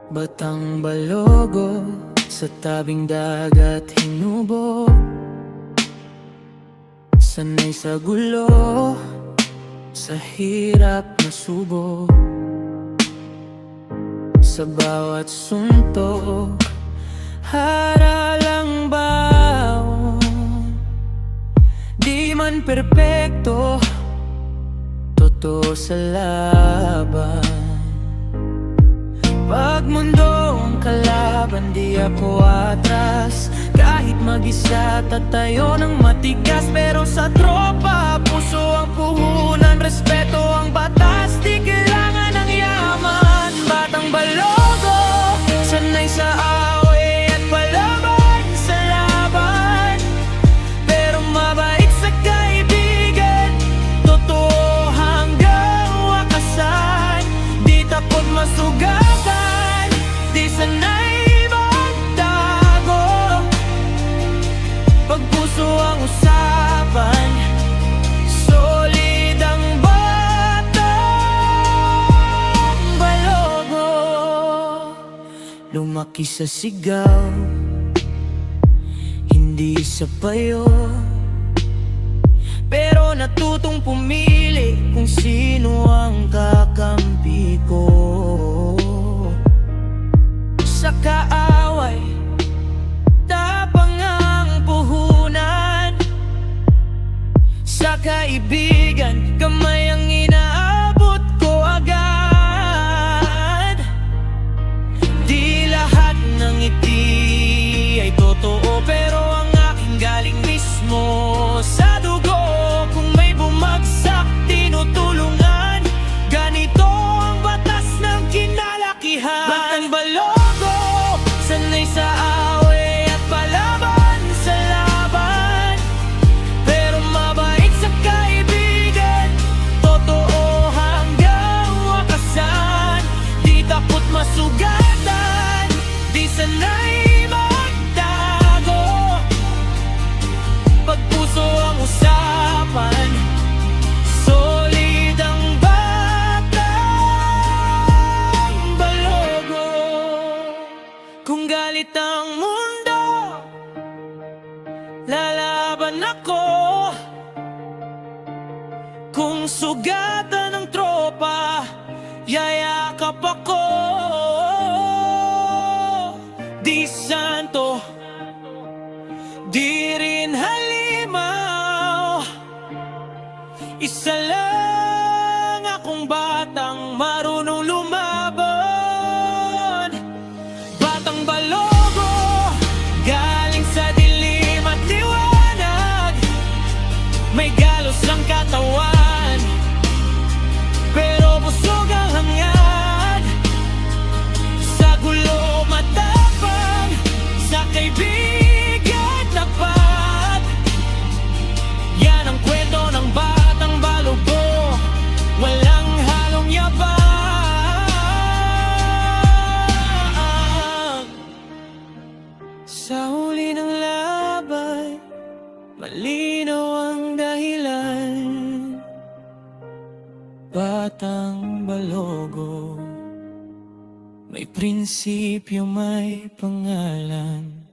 Batang Balogo, sa tabing dagat hinubo. Sanay sa gulo, sa hirap na subo. Sa bawat suntok, haralang baon. Di man perpekto, totoo sa laban. Pag mundo ang kalaban, di ako atras. Kahit mag-isa, tatayo ng matigas. Pero sa tropa, puso ang puhunan. Respeto ang batas, di kailangan ng yaman. Batang Balogo, sanay sa away at palaban sa laban. Pero mabait sa kaibigan, totoo hanggang wakasan. Di takot masugapan, di sanay magtago. Pag puso ang usapan, solid ang Batang Balogo. Lumaki sa sigaw, hindi sa payo, pero natutong pumili kung sino ang kakampi ko. Sa kaaway, tapang ang puhunan. Sa kaibigan, kamay ang inaabot ko agad. Di lahat ng ngiti ay totoo, pero ang aking galing mismo sa dugo. Kung may bumagsak, tinutulungan. Ganito ang batas ng kinalakihan. Batang Balogo, sanay sa away at palaban sa laban. Pero mabait sa kaibigan, totoo hanggang wakasan. Di takot masugatan, di sanay magtago. Pag puso ang usapan, solid ang Batang Balogo. Kung galit ang mundo, lalaban ako. Kung sugatan ng tropa, yayakap ako. Di santo, di rin halimaw. Isa lang akong batang marunong lumaban. Batang Balogo, galing sa dilim at liwanag. May galos ang katawan, pero busog ang hangad. Sa gulo matapang, sa kaibigan tapat. Yan ang kwento ng Batang Balogo, walang halong yabang. Sa huli ng laban, malinaw ang dahilan. Batang Balogo, may prinsipyo, may pangalan.